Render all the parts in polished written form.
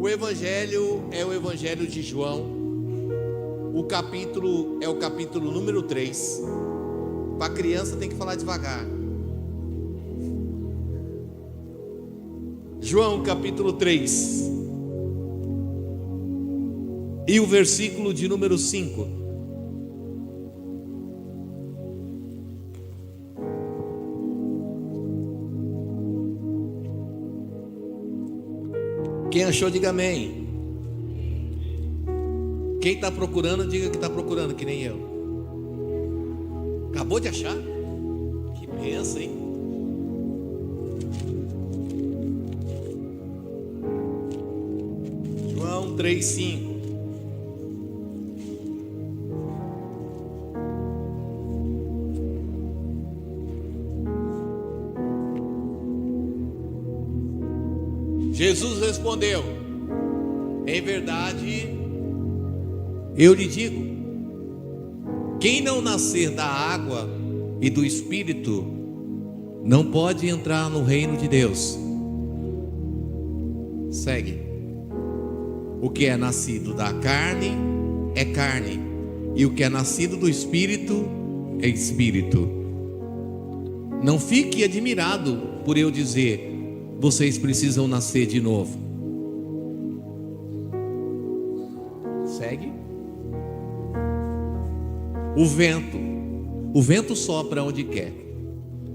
evangelho é o evangelho de João. O capítulo é o capítulo número 3. Para criança tem que falar devagar. João capítulo 3. E o versículo de número 5. Quem achou, diga amém. Quem está procurando, diga que está procurando, que nem eu. Acabou de achar? Que benção, hein? João 3,5. Jesus respondeu: em verdade eu lhe digo, quem não nascer da água e do Espírito não pode entrar no reino de Deus. Segue. O que é nascido da carne é carne, e o que é nascido do Espírito é Espírito. Não fique admirado por eu dizer: vocês precisam nascer de novo. Segue. O vento sopra onde quer.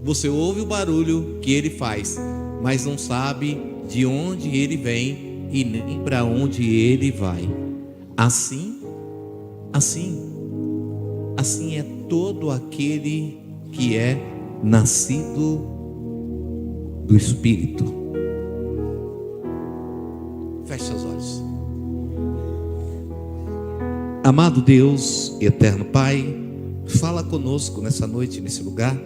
Você ouve o barulho que ele faz, mas não sabe de onde ele vem e nem para onde ele vai. Assim é todo aquele que é nascido do Espírito. Feche seus olhos. Amado Deus, eterno Pai, fala conosco nessa noite, nesse lugar,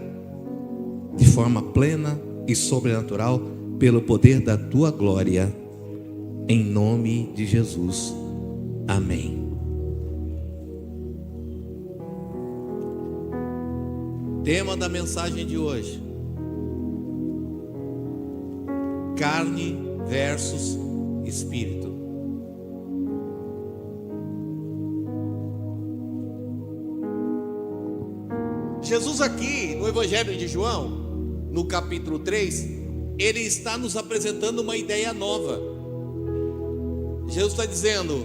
de forma plena e sobrenatural, pelo poder da Tua glória, em nome de Jesus. Amém. Tema da mensagem de hoje: carne versus Espírito. Jesus aqui no Evangelho de João, no capítulo 3, ele está nos apresentando uma ideia nova. Jesus está dizendo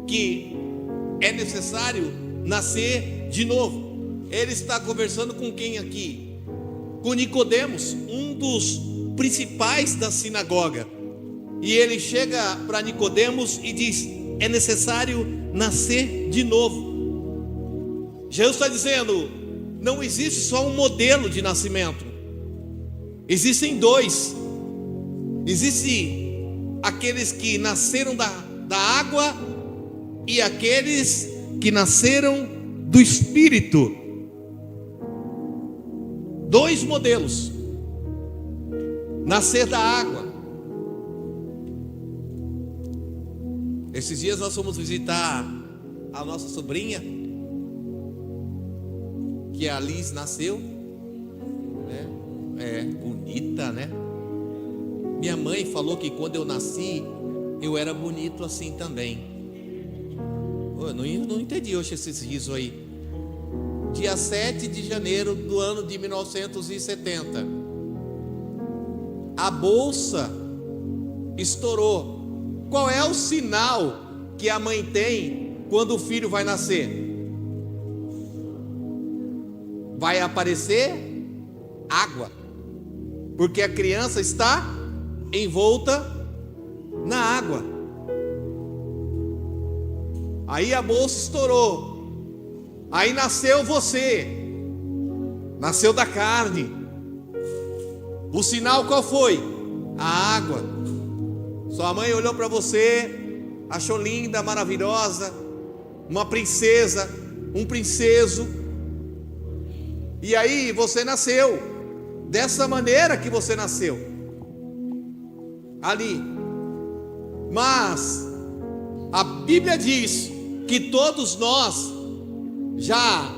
que é necessário nascer de novo. Ele está conversando com quem aqui? Com Nicodemos, um dos principais da sinagoga. E ele chega para Nicodemos e diz: é necessário nascer de novo. Jesus está dizendo: não existe só um modelo de nascimento, existem dois. Existem aqueles que nasceram da água e aqueles que nasceram do Espírito. Dois modelos. Nascer da água. Esses dias nós fomos visitar a nossa sobrinha, que a Liz nasceu, né? É bonita, né? Minha mãe falou que quando eu nasci, eu era bonito assim também. Eu não entendi hoje esses risos aí. Dia 7 de janeiro do ano de 1970, a bolsa estourou. Qual é o sinal que a mãe tem quando o filho vai nascer? Vai aparecer água, porque a criança está envolta na água. Aí a bolsa estourou. Aí nasceu você, nasceu da carne. O sinal qual foi? A água. Sua mãe olhou para você, achou linda, maravilhosa, uma princesa, um princeso. E aí você nasceu, dessa maneira que você nasceu, ali. Mas a Bíblia diz que todos nós já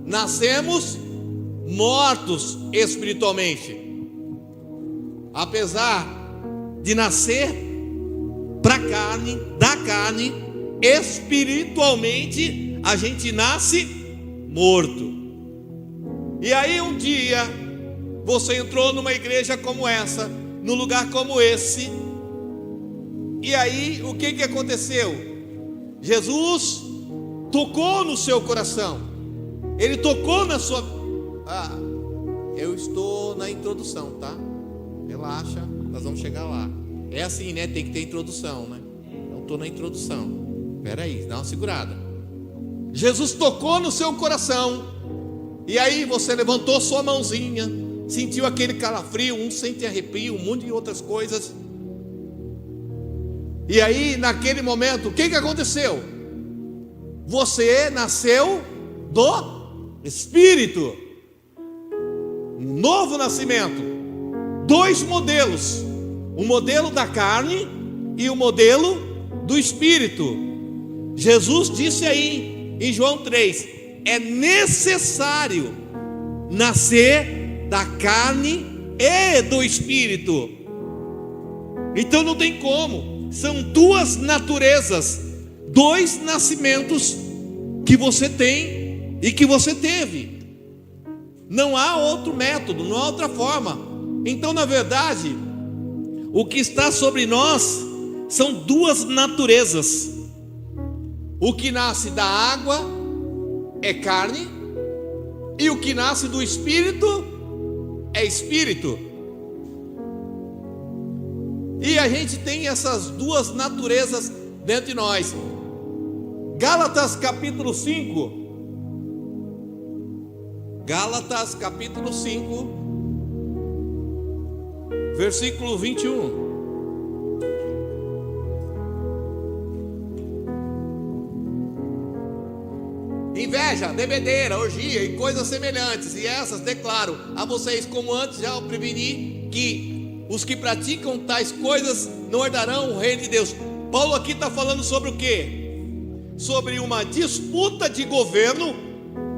nascemos mortos espiritualmente. Apesar de nascer para carne, espiritualmente a gente nasce morto. E aí um dia você entrou numa igreja como essa, num lugar como esse, e aí o que aconteceu? Jesus tocou no seu coração, Ele tocou na sua... eu estou na introdução, tá? Relaxa, nós vamos chegar lá. É assim, né? Tem que ter introdução, né? Eu estou na introdução. Espera aí, dá uma segurada. Jesus tocou no seu coração, e aí você levantou sua mãozinha, sentiu aquele calafrio, um sente arrepio, um monte de outras coisas. E aí naquele momento, o que aconteceu? Você nasceu do Espírito, novo nascimento. Dois modelos, o modelo da carne e o modelo do Espírito. Jesus disse aí em João 3: é necessário nascer da carne e do Espírito. Então não tem como, são duas naturezas, dois nascimentos que você tem e que você teve. Não há outro método, não há outra forma. Então, na verdade, o que está sobre nós são duas naturezas. O que nasce da água é carne, e o que nasce do Espírito é Espírito. E a gente tem essas duas naturezas dentro de nós. Gálatas capítulo 5. Gálatas capítulo 5, versículo 21. Inveja, bebedeira, orgia e coisas semelhantes, e essas declaro a vocês, como antes já o preveni, que os que praticam tais coisas não herdarão o reino de Deus. Paulo aqui está falando sobre o quê? Sobre uma disputa de governo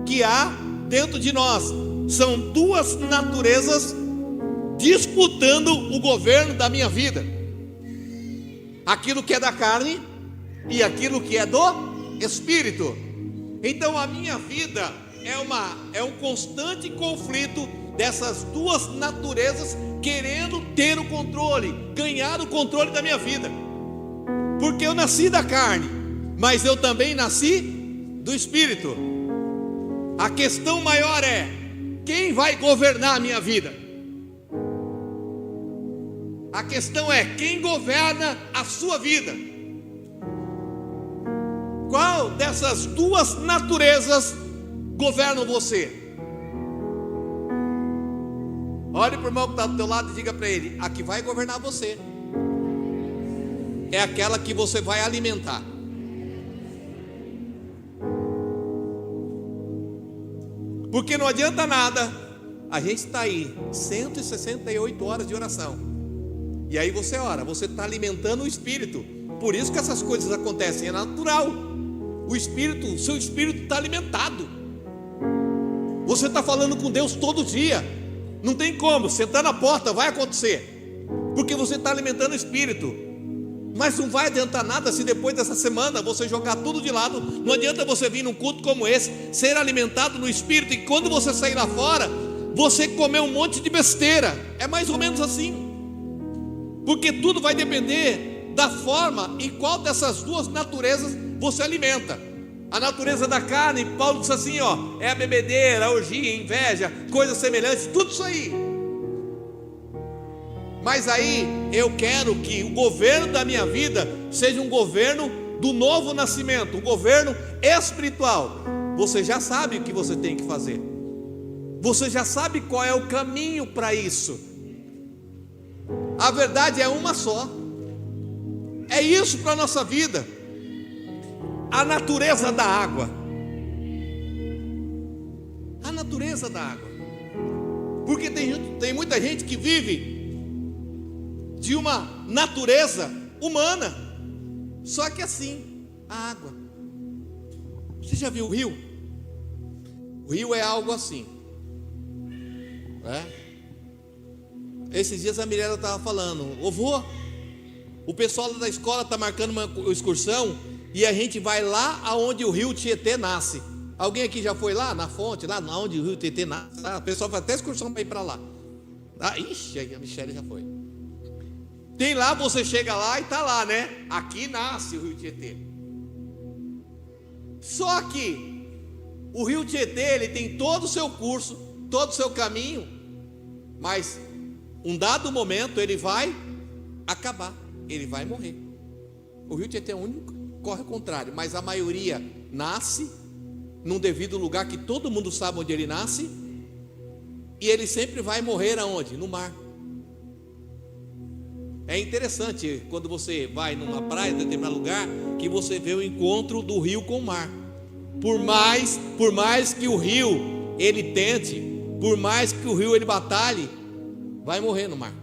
que há dentro de nós. São duas naturezas disputando o governo da minha vida: aquilo que é da carne e aquilo que é do Espírito. Então a minha vida é um constante conflito dessas duas naturezas, querendo ter o controle, ganhar o controle da minha vida. Porque eu nasci da carne, mas eu também nasci do Espírito. A questão maior é: quem vai governar a minha vida? A questão é: quem governa a sua vida? Qual dessas duas naturezas governam você? Olhe para o irmão que está do teu lado e diga para ele: a que vai governar você é aquela que você vai alimentar. Porque não adianta nada a gente está aí 168 horas de oração, e aí você ora, você está alimentando o Espírito. Por isso que essas coisas acontecem, é natural. O Espírito, o seu Espírito está alimentado. Você está falando com Deus todo dia. Não tem como, sentar na porta vai acontecer, porque você está alimentando o Espírito. Mas não vai adiantar nada se depois dessa semana você jogar tudo de lado. Não adianta você vir num culto como esse, ser alimentado no Espírito, e quando você sair lá fora, você comer um monte de besteira. É mais ou menos assim. Porque tudo vai depender da forma em qual dessas duas naturezas você alimenta. A natureza da carne, Paulo diz assim, é a bebedeira, a orgia, a inveja, coisas semelhantes, tudo isso aí. Mas aí eu quero que o governo da minha vida seja um governo do novo nascimento, um governo espiritual. Você já sabe o que você tem que fazer. Você já sabe qual é o caminho para isso. A verdade é uma só. É isso para a nossa vida. A natureza da água. A natureza da água. Porque tem muita gente que vive de uma natureza humana. Só que assim, a água. Você já viu o rio? O rio é algo assim. Esses dias a Mirella estava falando: ô vô, O pessoal da escola está marcando uma excursão e a gente vai lá aonde o rio Tietê nasce. Alguém aqui já foi lá na fonte, lá onde o rio Tietê nasce? O pessoal faz até excursão para ir para lá. Ixi, a Michele já foi. Tem lá, você chega lá e está lá, né? Aqui nasce o rio Tietê. Só que o rio Tietê, ele tem todo o seu curso, todo o seu caminho, mas um dado momento ele vai acabar, ele vai morrer. O rio Tietê é o único que corre ao contrário, mas a maioria nasce num devido lugar que todo mundo sabe onde ele nasce, e ele sempre vai morrer aonde? No mar. É interessante quando você vai numa praia, em determinado lugar, que você vê o encontro do rio com o mar. Por mais que o rio ele tente, por mais que o rio ele batalhe, vai morrer no mar,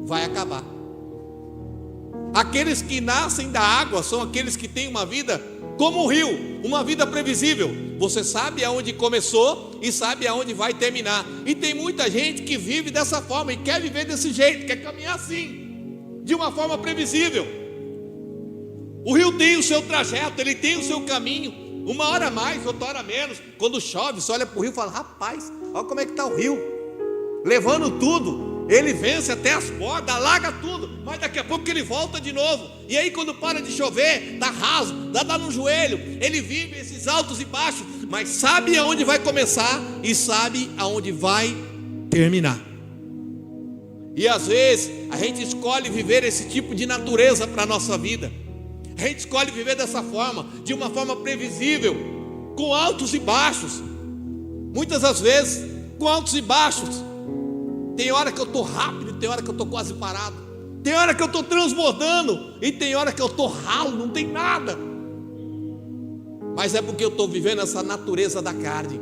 vai acabar. Aqueles que nascem da água são aqueles que têm uma vida como o rio, uma vida previsível. Você sabe aonde começou e sabe aonde vai terminar. E tem muita gente que vive dessa forma e quer viver desse jeito, quer caminhar assim, de uma forma previsível. O rio tem o seu trajeto, ele tem o seu caminho, uma hora mais, outra hora menos. Quando chove, você olha para o rio e fala: rapaz, olha como é que está o rio, levando tudo. Ele vence até as bordas, alaga tudo, mas daqui a pouco ele volta de novo. E aí quando para de chover, dá raso, dá no joelho. Ele vive esses altos e baixos, mas sabe aonde vai começar e sabe aonde vai terminar. E às vezes a gente escolhe viver esse tipo de natureza para a nossa vida. A gente escolhe viver dessa forma, de uma forma previsível, com altos e baixos. Muitas das vezes com altos e baixos. Tem hora que eu estou rápido, tem hora que eu estou quase parado, tem hora que eu estou transbordando, e tem hora que eu estou ralo, não tem nada. Mas é porque eu estou vivendo essa natureza da carne.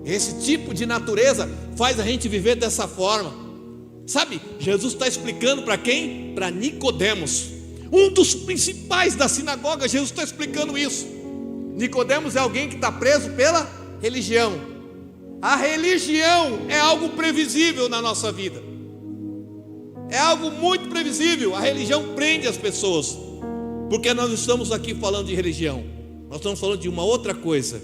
Esse tipo de natureza faz a gente viver dessa forma. Sabe, Jesus está explicando para quem? Para Nicodemos, um dos principais da sinagoga. Jesus está explicando isso. Nicodemos é alguém que está preso pela religião. A religião é algo previsível na nossa vida, é algo muito previsível. A religião prende as pessoas, porque nós estamos aqui falando de religião, nós estamos falando de uma outra coisa.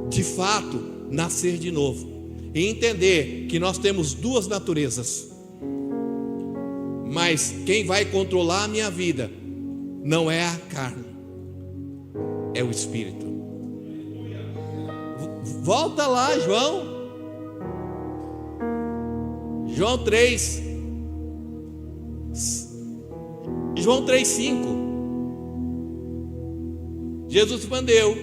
De fato, nascer de novo e entender que nós temos duas naturezas, mas quem vai controlar a minha vida não é a carne, é o Espírito. Volta lá, João 3, João 3,5. Jesus respondeu: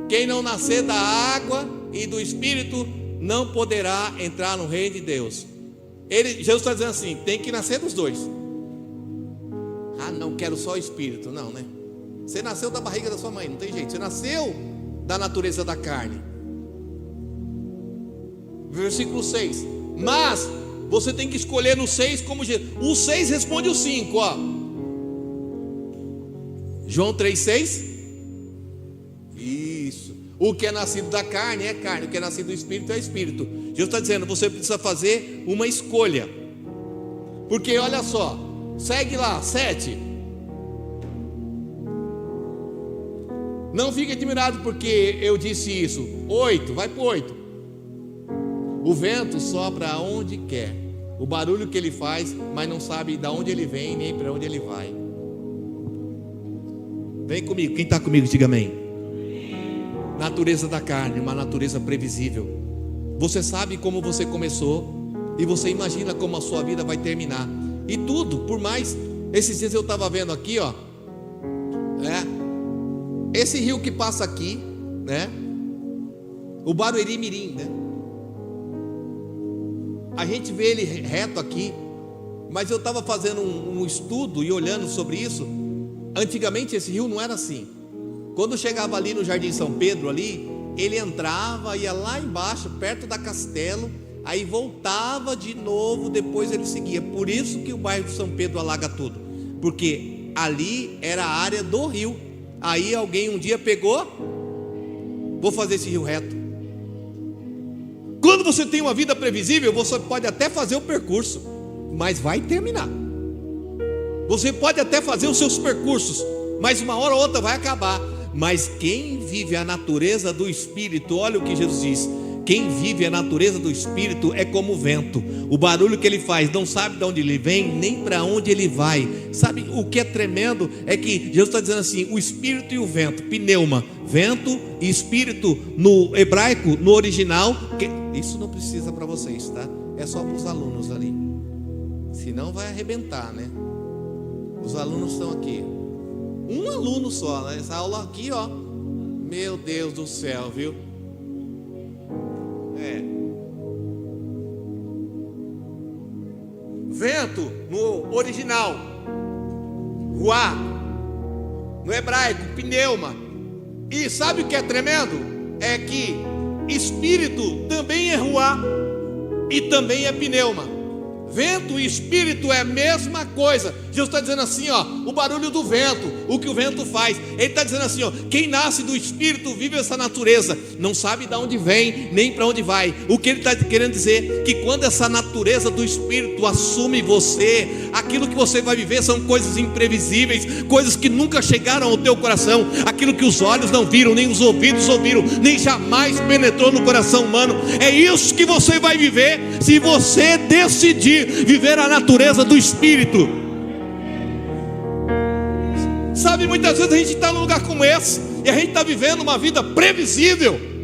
quem não nascer da água e do Espírito não poderá entrar no reino de Deus. Jesus está dizendo assim: tem que nascer dos dois. Ah, não quero só o Espírito. Não, né? Você nasceu da barriga da sua mãe, não tem jeito. Você nasceu da natureza da carne. Versículo 6. Mas você tem que escolher no 6 como Jesus. O 6 responde o 5, ó. João 3,6. Isso. O que é nascido da carne é carne, o que é nascido do Espírito é Espírito. Jesus está dizendo: você precisa fazer uma escolha. Porque olha só, segue lá, 7. Não fique admirado porque eu disse isso. 8, vai para 8. O vento sopra aonde quer, o barulho que ele faz, mas não sabe de onde ele vem nem para onde ele vai. Vem comigo, quem está comigo diga amém. Natureza da carne, uma natureza previsível. Você sabe como você começou e você imagina como a sua vida vai terminar. E tudo, por mais, esses dias eu estava vendo aqui, ó, esse rio que passa aqui, né? O Barueri Mirim, né? A gente vê ele reto aqui, mas eu estava fazendo um estudo e olhando sobre isso. Antigamente esse rio não era assim. Quando chegava ali no Jardim São Pedro ali, ele entrava, ia lá embaixo, perto da Castelo, aí voltava de novo, depois ele seguia. Por isso que o bairro de São Pedro alaga tudo, porque ali era a área do rio. Aí alguém um dia pegou: vou fazer esse rio reto. Quando você tem uma vida previsível, você pode até fazer o percurso, mas vai terminar. Você pode até fazer os seus percursos, mas uma hora ou outra vai acabar. Mas quem vive a natureza do Espírito, olha o que Jesus diz: quem vive a natureza do Espírito é como o vento. O barulho que ele faz, não sabe de onde ele vem, nem para onde ele vai. Sabe o que é tremendo? É que Jesus está dizendo assim: o Espírito e o vento, pneuma, vento e Espírito no hebraico, no original. Isso não precisa para vocês, tá? É só para os alunos ali. Senão vai arrebentar, né? Os alunos estão aqui. Um aluno só, né? Essa aula aqui, ó. Meu Deus do céu, viu? Vento no original, ruá, no hebraico, pneuma. E sabe o que é tremendo? É que espírito também é ruá e também é pneuma. Vento e espírito é a mesma coisa. Jesus está dizendo assim, ó, o barulho do vento, o que o vento faz. Ele está dizendo assim, ó, quem nasce do espírito vive essa natureza, não sabe de onde vem, nem para onde vai. O que ele está querendo dizer? Que quando essa natureza do espírito assume você, aquilo que você vai viver são coisas imprevisíveis, coisas que nunca chegaram ao teu coração, aquilo que os olhos não viram, nem os ouvidos ouviram, nem jamais penetrou no coração humano. É isso que você vai viver se você decidir viver a natureza do Espírito. Sabe, muitas vezes a gente está num lugar como esse e a gente está vivendo uma vida previsível.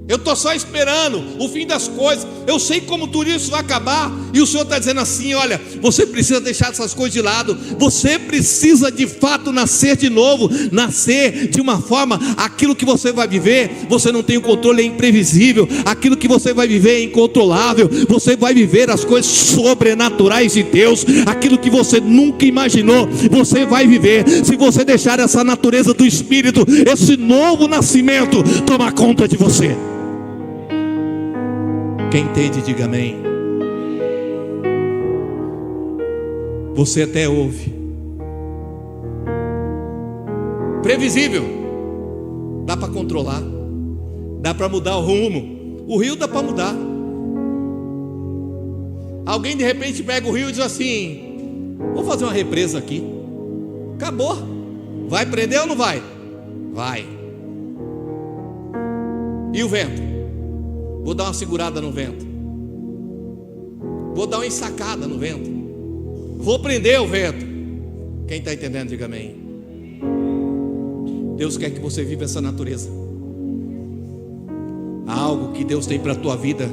Eu estou só esperando o fim das coisas. Eu sei como tudo isso vai acabar. E o Senhor está dizendo assim: olha, você precisa deixar essas coisas de lado. Você precisa de fato nascer de novo. Nascer de uma forma. Aquilo que você vai viver, você não tem o controle, é imprevisível. Aquilo que você vai viver é incontrolável. Você vai viver as coisas sobrenaturais de Deus. Aquilo que você nunca imaginou, você vai viver. Se você deixar essa natureza do Espírito, esse novo nascimento tomar conta de você. Quem entende, diga amém. Você até ouve. Previsível. Dá para controlar. Dá para mudar o rumo. O rio dá para mudar. Alguém de repente pega o rio e diz assim: vou fazer uma represa aqui. Acabou. Vai prender ou não vai? Vai. E o vento? Vou dar uma segurada no vento. Vou dar uma ensacada no vento. Vou prender o vento. Quem está entendendo, diga amém. Deus quer que você viva essa natureza. Há algo que Deus tem para a tua vida,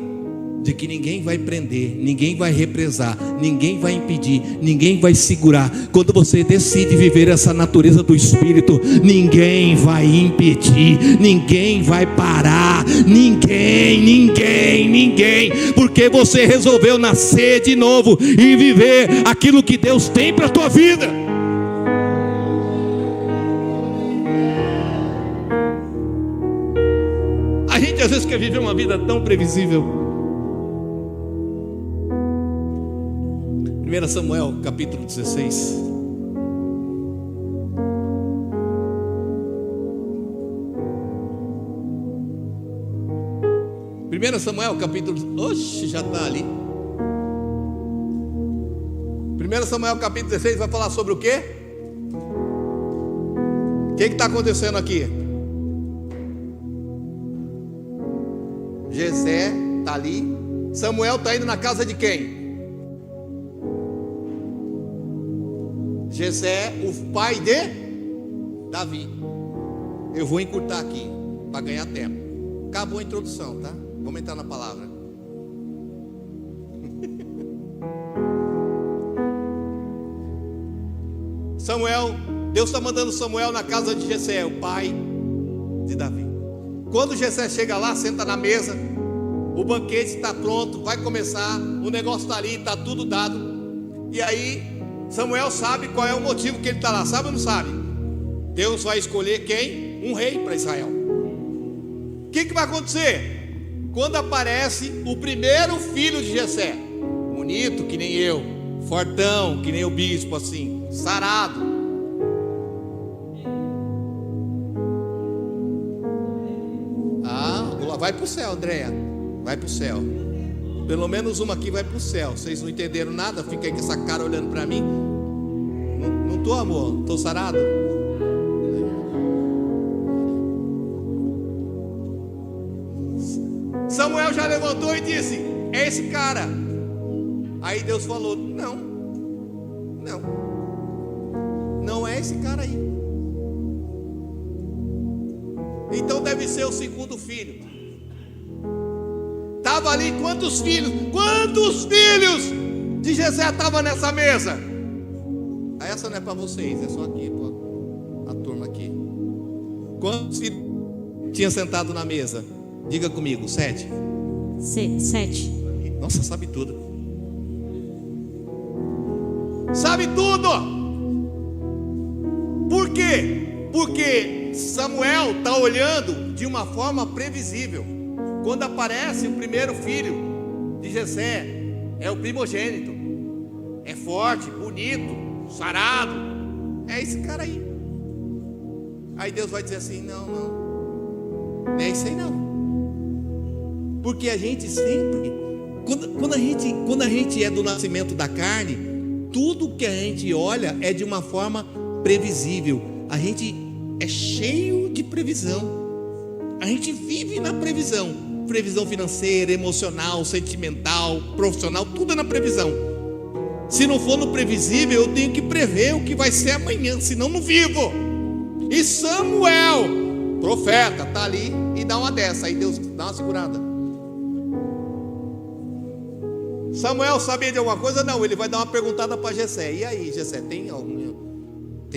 de que ninguém vai prender, ninguém vai represar, ninguém vai impedir, ninguém vai segurar. Quando você decide viver essa natureza do Espírito, ninguém vai impedir, ninguém vai parar, ninguém, porque você resolveu nascer de novo e viver aquilo que Deus tem para a tua vida. A gente às vezes quer viver uma vida tão previsível. 1 Samuel capítulo 16. Samuel capítulo... Oxe, já está ali. 1 Samuel capítulo 16 vai falar sobre o quê? O que está acontecendo aqui? Jessé está ali. Samuel está indo na casa de quem? Jessé, o pai de Davi. Eu vou encurtar aqui para ganhar tempo. Acabou a introdução, tá? Vamos entrar na palavra. Samuel, Deus está mandando Samuel na casa de Jessé, o pai de Davi. Quando Jessé chega lá, senta na mesa, o banquete está pronto, vai começar, o negócio está ali, está tudo dado. E aí Samuel sabe qual é o motivo que ele está lá, sabe ou não sabe? Deus vai escolher quem? Um rei para Israel. O que vai acontecer? Quando aparece o primeiro filho de Jessé, bonito que nem eu, fortão que nem o bispo assim, sarado. Vai para o céu, Andréia, vai para o céu. Pelo menos uma aqui vai para o céu. Vocês não entenderam nada? Fica aí com essa cara olhando para mim. Não estou, amor? Estou sarado? Samuel já levantou e disse: é esse cara. Aí Deus falou: não é esse cara aí. Então deve ser o segundo filho. Estava ali quantos filhos de Jessé estavam nessa mesa? Essa não é para vocês, é só aqui, a turma aqui. Quantos filhos tinha sentado na mesa? Diga comigo, 7. 7. Nossa, sabe tudo. Sabe tudo. Por quê? Porque Samuel está olhando de uma forma previsível. Quando aparece o primeiro filho de Jessé, é o primogênito. É forte, bonito, sarado. É esse cara aí. Aí Deus vai dizer assim: não é isso aí não. Porque a gente sempre, quando a gente é do nascimento da carne, tudo que a gente olha é de uma forma previsível. A gente é cheio de previsão. A gente vive na previsão. Previsão financeira, emocional, sentimental, profissional, tudo é na previsão. Se não for no previsível, eu tenho que prever o que vai ser amanhã, senão não vivo. E Samuel, profeta, está ali e dá uma dessa. Aí Deus dá uma segurada. Samuel sabia de alguma coisa? Não, ele vai dar uma perguntada para Jessé. E aí, Jessé, tem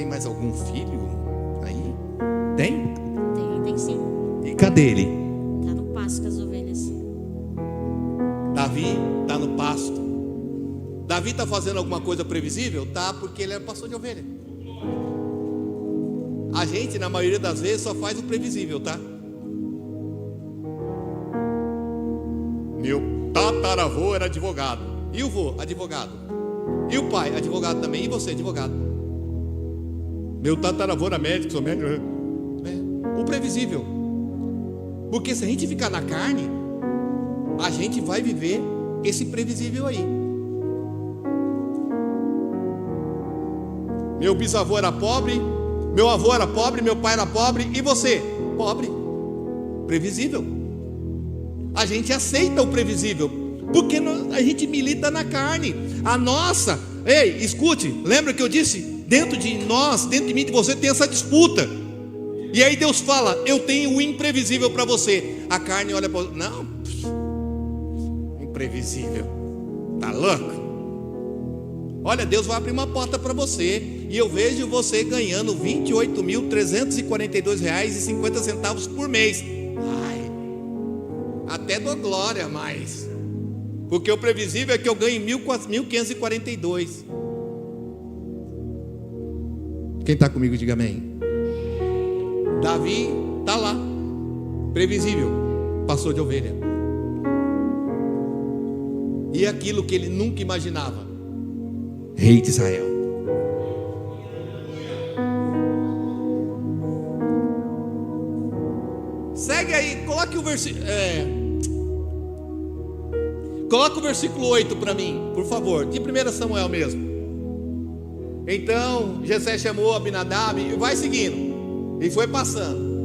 mais algum filho aí? Tem? Tem sim. E cadê ele? Está no pasto com as ovelhas. Davi está no pasto. Davi está fazendo alguma coisa previsível? Tá, porque ele é pastor de ovelha. A gente, na maioria das vezes, só faz o previsível, tá? Meu tataravô era advogado. E o vô, advogado. E o pai, advogado também. E você, advogado. Meu tataravô era médico, sou médico. O previsível. Porque se a gente ficar na carne, a gente vai viver esse previsível aí. Meu bisavô era pobre, meu avô era pobre, meu pai era pobre. E você? Pobre. Previsível. A gente aceita o previsível, porque a gente milita na carne. A nossa, ei, escute, lembra que eu disse? Dentro de nós, dentro de mim, de você tem essa disputa. E aí Deus fala: eu tenho o imprevisível para você. A carne olha para você: não, imprevisível, tá louco? Olha, Deus vai abrir uma porta para você. E eu vejo você ganhando R$ 28.342,50 por mês. Ai, até dou glória mais. Porque o previsível é que eu ganhe 1.542. Quem está comigo, diga amém. Davi está lá, previsível, pastor de ovelha. E aquilo que ele nunca imaginava: rei de Israel. Segue aí, coloque o versículo. Coloca o versículo 8 para mim, por favor, de 1 Samuel mesmo. Então Jessé chamou Abinadab e vai seguindo. E foi passando.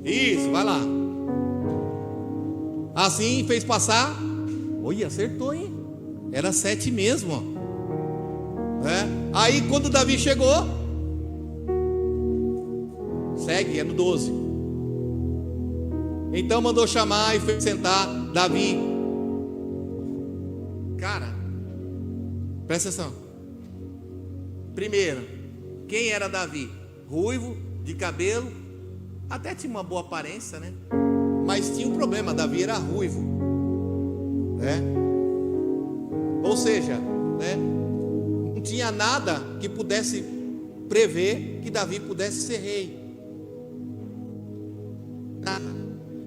Isso, vai lá. Assim fez passar. Oi, acertou, hein? Era 7 mesmo, ó. Aí quando Davi chegou, segue, é no 12. Então mandou chamar e fez sentar Davi. Cara, presta atenção. Primeiro, quem era Davi? Ruivo, de cabelo, até tinha uma boa aparência, né? Mas tinha um problema: Davi era ruivo, né? Ou seja, né? Não tinha nada que pudesse prever que Davi pudesse ser rei. Nada.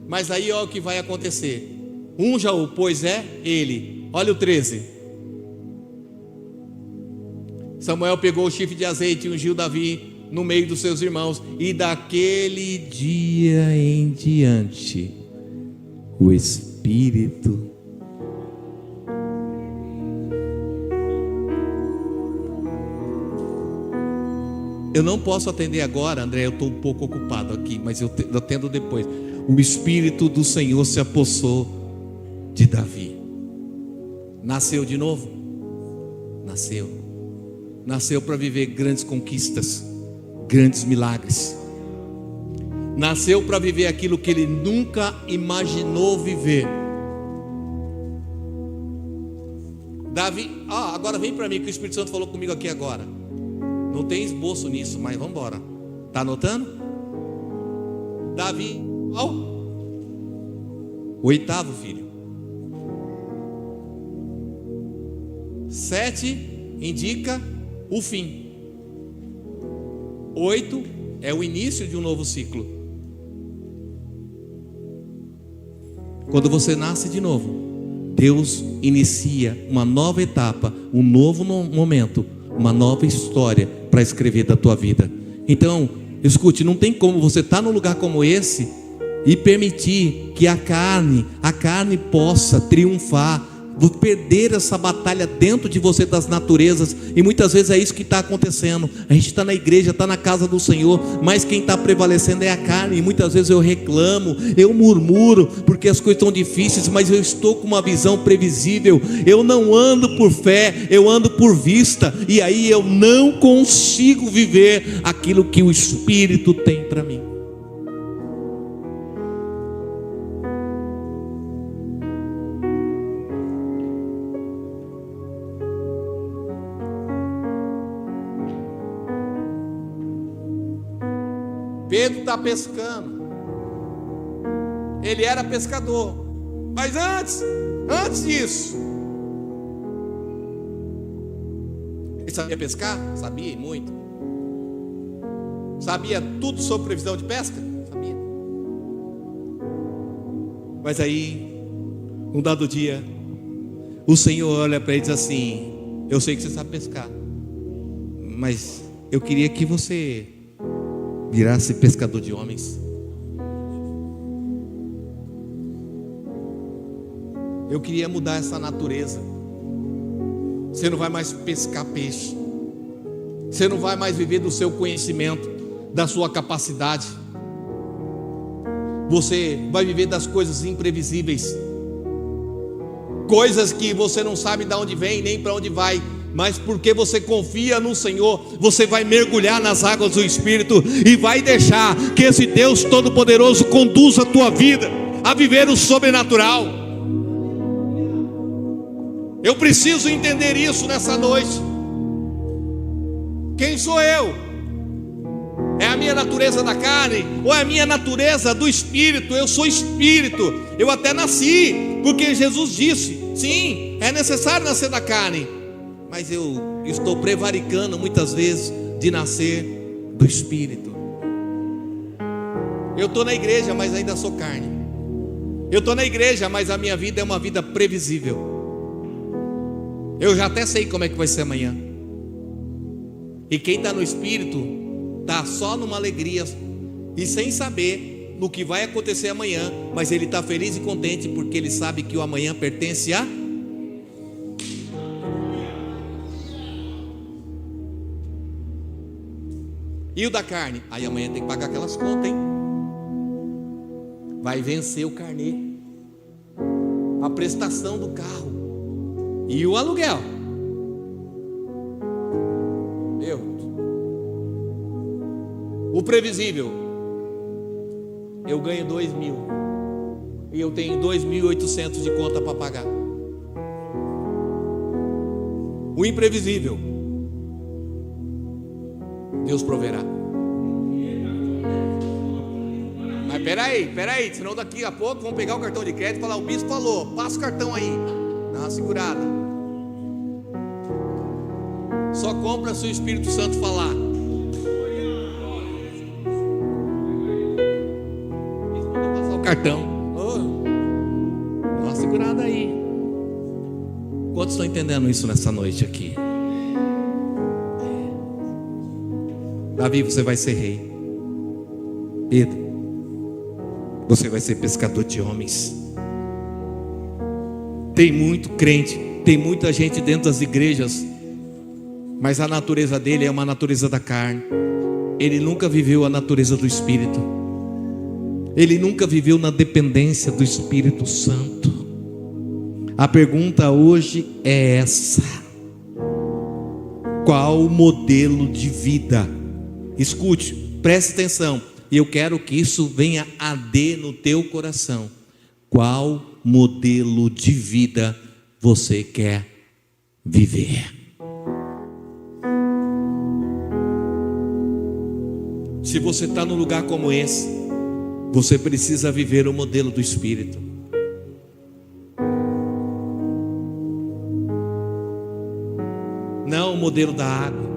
Mas aí olha o que vai acontecer: unja-o, pois é ele. Olha o 13. Samuel pegou o chifre de azeite e ungiu Davi no meio dos seus irmãos. E daquele dia em diante, o Espírito Espírito. Eu não posso atender agora, André, eu estou um pouco ocupado aqui, mas eu atendo depois. O Espírito do Senhor se apossou de Davi. Nasceu de novo? Nasceu para viver grandes conquistas, grandes milagres. Nasceu para viver aquilo que ele nunca imaginou viver. Davi, agora vem para mim, que o Espírito Santo falou comigo aqui agora. Não tem esboço nisso, mas vamos embora. Está anotando? Davi, o 8º filho. 7 indica o fim. 8 é o início de um novo ciclo. Quando você nasce de novo, Deus inicia uma nova etapa, um novo momento, uma nova história para escrever da tua vida. Então, escute, não tem como você estar num lugar como esse e permitir que a carne possa triunfar, perder essa batalha dentro de você das naturezas. E muitas vezes é isso que está acontecendo. A gente está na igreja, está na casa do Senhor, mas quem está prevalecendo é a carne. E muitas vezes eu reclamo, eu murmuro, porque as coisas estão difíceis, mas eu estou com uma visão previsível. Eu não ando por fé, eu ando por vista. E aí eu não consigo viver aquilo que o Espírito tem para mim. Pedro está pescando. Ele era pescador. Mas antes disso, ele sabia pescar? Sabia, e muito. Sabia tudo sobre previsão de pesca? Sabia. Mas aí, um dado dia, o Senhor olha para ele e diz assim: eu sei que você sabe pescar, mas eu queria que você virasse pescador de homens. Eu queria mudar essa natureza. Você não vai mais pescar peixe. Você não vai mais viver do seu conhecimento, da sua capacidade. Você vai viver das coisas imprevisíveis, coisas que você não sabe de onde vem nem para onde vai. Mas porque você confia no Senhor, você vai mergulhar nas águas do Espírito e vai deixar que esse Deus Todo-Poderoso conduza a tua vida a viver o sobrenatural. Eu preciso entender isso nessa noite. Quem sou eu? É a minha natureza da carne ou é a minha natureza do Espírito? Eu sou Espírito. Eu até nasci, porque Jesus disse: sim, é necessário nascer da carne, mas eu estou prevaricando muitas vezes de nascer do Espírito. Eu estou na igreja, mas ainda sou carne. Eu estou na igreja, mas a minha vida é uma vida previsível. Eu já até sei como é que vai ser amanhã. E quem está no Espírito está só numa alegria e sem saber no que vai acontecer amanhã, mas ele está feliz e contente porque ele sabe que o amanhã pertence a... E o da carne? Aí amanhã tem que pagar aquelas contas, hein? Vai vencer o carnê, a prestação do carro e o aluguel. O previsível: eu ganho 2.000 e eu tenho 2.800 de conta para pagar. O imprevisível: Deus proverá. Mas peraí, senão daqui a pouco vão pegar o cartão de crédito e falar: o bispo falou, passa o cartão aí. Dá uma segurada. Só compra se o Espírito Santo falar. Passar o cartão. Dá uma segurada aí. Quantos estão entendendo isso nessa noite aqui? Davi, você vai ser rei. Pedro, você vai ser pescador de homens. Tem muito crente, tem muita gente dentro das igrejas, mas a natureza dele é uma natureza da carne. Ele nunca viveu a natureza do Espírito. Ele nunca viveu na dependência do Espírito Santo. A pergunta hoje é essa: qual o modelo de vida? Escute, preste atenção, e eu quero que isso venha a arder no teu coração. Qual modelo de vida você quer viver? Se você está num lugar como esse, você precisa viver o modelo do Espírito. Não o modelo da água.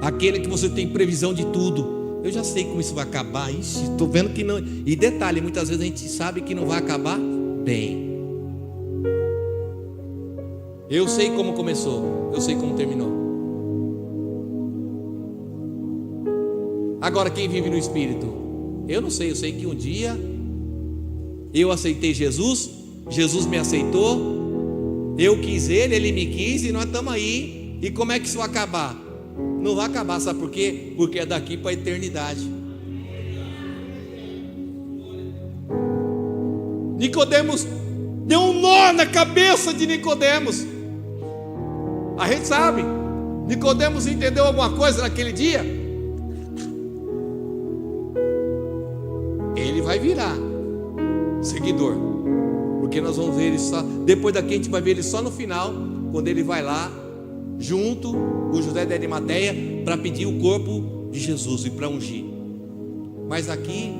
Aquele que você tem previsão de tudo. Eu já sei como isso vai acabar. Estou vendo que não. E detalhe, muitas vezes a gente sabe que não vai acabar bem. Eu sei como começou, eu sei como terminou. Agora, quem vive no Espírito? Eu não sei, eu sei que um dia eu aceitei Jesus, Jesus me aceitou, eu quis Ele, Ele me quis e nós estamos aí. E como é que isso vai acabar? Não vai acabar, sabe por quê? Porque é daqui para a eternidade. Nicodemos deu um nó na cabeça de Nicodemos. A gente sabe, Nicodemos entendeu alguma coisa naquele dia? Ele vai virar seguidor, porque nós vamos ver ele só depois daqui. A gente vai ver ele só no final, quando ele vai lá junto com José de Arimateia para pedir o corpo de Jesus e para ungir. Mas aqui,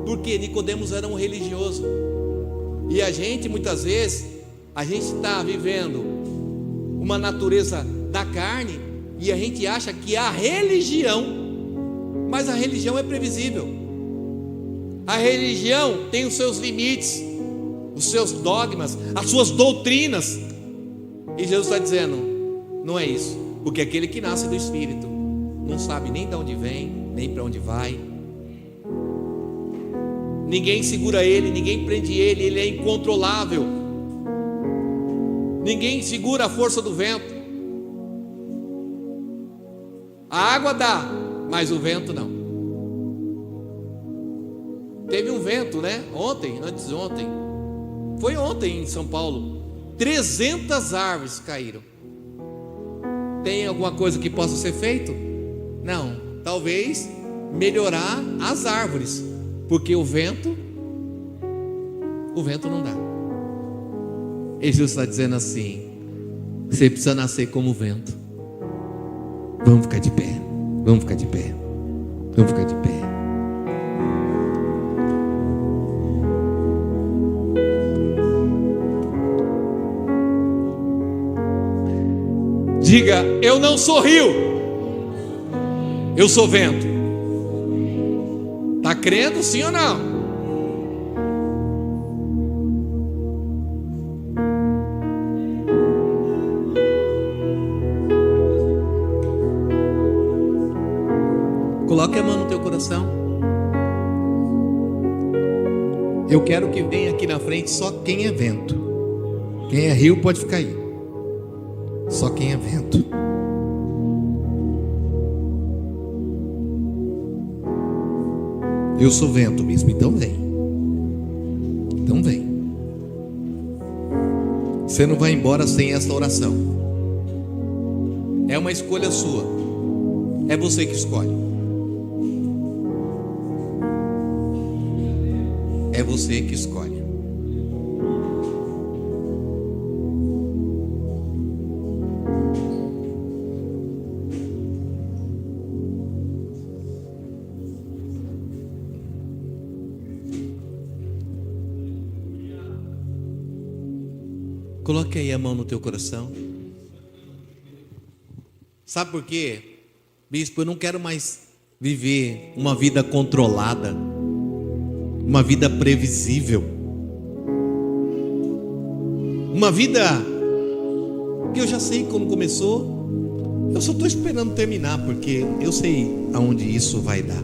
porque Nicodemos era um religioso, e a gente muitas vezes a gente está vivendo uma natureza da carne e a gente acha que a religião, mas a religião é previsível. A religião tem os seus limites, os seus dogmas, as suas doutrinas. E Jesus está dizendo: não é isso, porque aquele que nasce do Espírito não sabe nem de onde vem, nem para onde vai. Ninguém segura ele, ninguém prende ele, ele é incontrolável. Ninguém segura a força do vento. A água dá, mas o vento não. Teve um vento, né? Ontem, antes de ontem, foi ontem em São Paulo, 300 árvores caíram. Tem alguma coisa que possa ser feito? Não, talvez melhorar as árvores, porque o vento não dá. E Jesus está dizendo assim: você precisa nascer como o vento. Vamos ficar de pé, vamos ficar de pé, vamos ficar de pé. Diga: eu não sou rio, eu sou vento. Está crendo, sim ou não? Coloque a mão no teu coração. Eu quero que venha aqui na frente só quem é vento. Quem é rio pode ficar aí. Só quem é vento. Eu sou vento mesmo, então vem. Então vem. Você não vai embora sem essa oração. É uma escolha sua. É você que escolhe. É você que escolhe. Coloque aí a mão no teu coração. Sabe por quê? Bispo, eu não quero mais viver uma vida controlada, uma vida previsível, uma vida que eu já sei como começou. Eu só estou esperando terminar, porque eu sei aonde isso vai dar.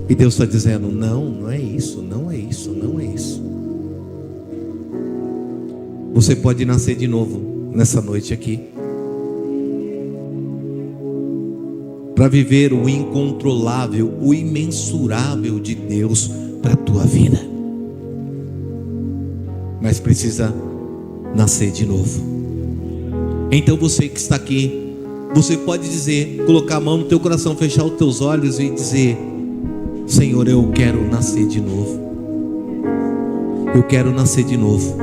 E Deus está dizendo: não, não é isso, não é isso, não é isso. você pode nascer de novo nessa noite aqui, para viver o incontrolável, o imensurável de Deus para a tua vida. Mas precisa nascer de novo. Então você que está aqui, você pode dizer, colocar a mão no teu coração, fechar os teus olhos e dizer: Senhor, eu quero nascer de novo. Eu quero nascer de novo.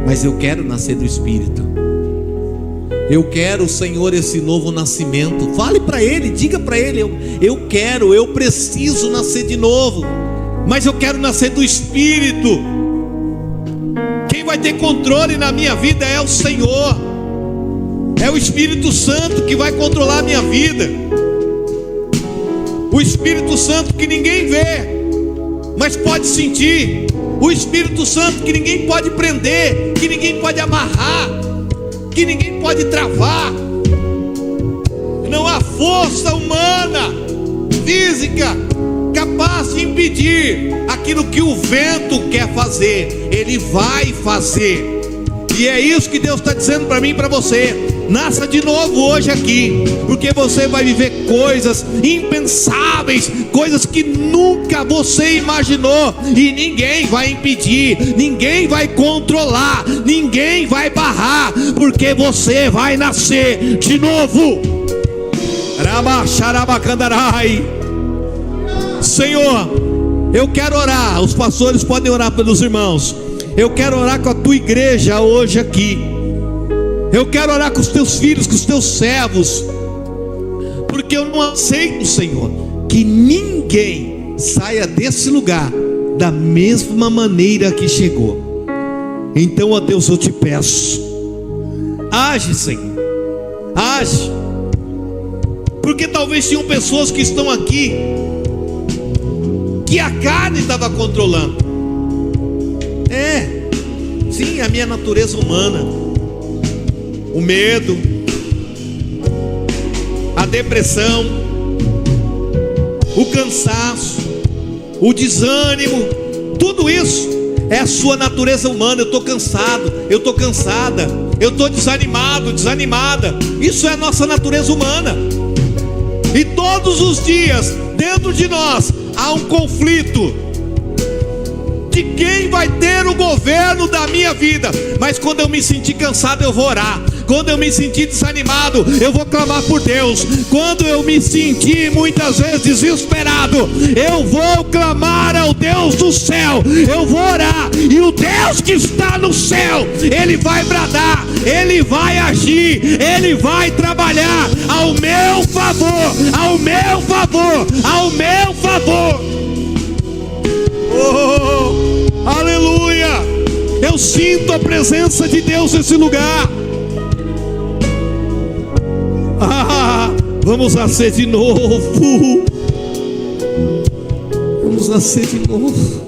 Mas eu quero nascer do Espírito. Eu quero, Senhor, esse novo nascimento. Fale para Ele, diga para Ele: eu preciso nascer de novo. Mas eu quero nascer do Espírito. Quem vai ter controle na minha vida é o Senhor. É o Espírito Santo que vai controlar a minha vida. O Espírito Santo que ninguém vê, mas pode sentir. O Espírito Santo que ninguém pode prender, que ninguém pode amarrar, que ninguém pode travar. Não há força humana, física, capaz de impedir aquilo que o vento quer fazer. Ele vai fazer. E é isso que Deus está dizendo para mim e para você: nasça de novo hoje aqui, porque você vai viver coisas impensáveis, coisas que nunca você imaginou, e ninguém vai impedir, ninguém vai controlar, ninguém vai barrar, porque você vai nascer de novo. Senhor, eu quero orar. Os pastores podem orar pelos irmãos. Eu quero orar com a tua igreja hoje aqui. Eu quero orar com os teus filhos, com os teus servos, porque eu não aceito, Senhor, que ninguém saia desse lugar da mesma maneira que chegou. Então, ó Deus, eu te peço, age, Senhor, age, porque talvez tinham pessoas que estão aqui que a carne estava controlando. Sim, a minha natureza humana, o medo, a depressão, o cansaço, o desânimo, tudo isso é a sua natureza humana. Eu estou cansado, eu estou cansada, eu estou desanimado, desanimada. Isso é a nossa natureza humana. E todos os dias, dentro de nós, há um conflito de quem vai ter o governo da minha vida. Mas quando eu me sentir cansado, eu vou orar. Quando eu me sentir desanimado, eu vou clamar por Deus. Quando eu me sentir muitas vezes desesperado, eu vou clamar ao Deus do céu. Eu vou orar, e o Deus que está no céu, Ele vai bradar, Ele vai agir, Ele vai trabalhar ao meu favor, ao meu favor, ao meu favor. Oh, aleluia! Eu sinto a presença de Deus nesse lugar. Vamos nascer de novo. Vamos nascer de novo.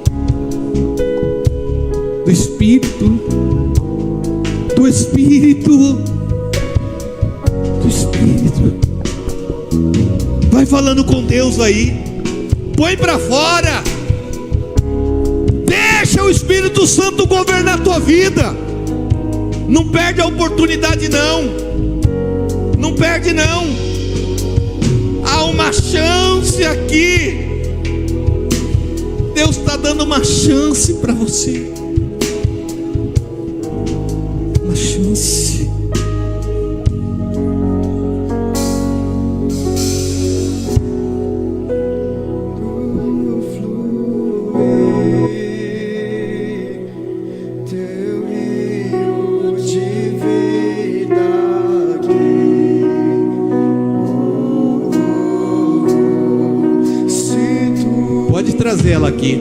Do Espírito. Do Espírito. Do Espírito. Vai falando com Deus aí. Põe para fora. Deixa o Espírito Santo governar a tua vida. Não perde a oportunidade não. Não perde não. Há uma chance aqui. Deus está dando uma chance para você. Uma chance. Trazer ela aqui.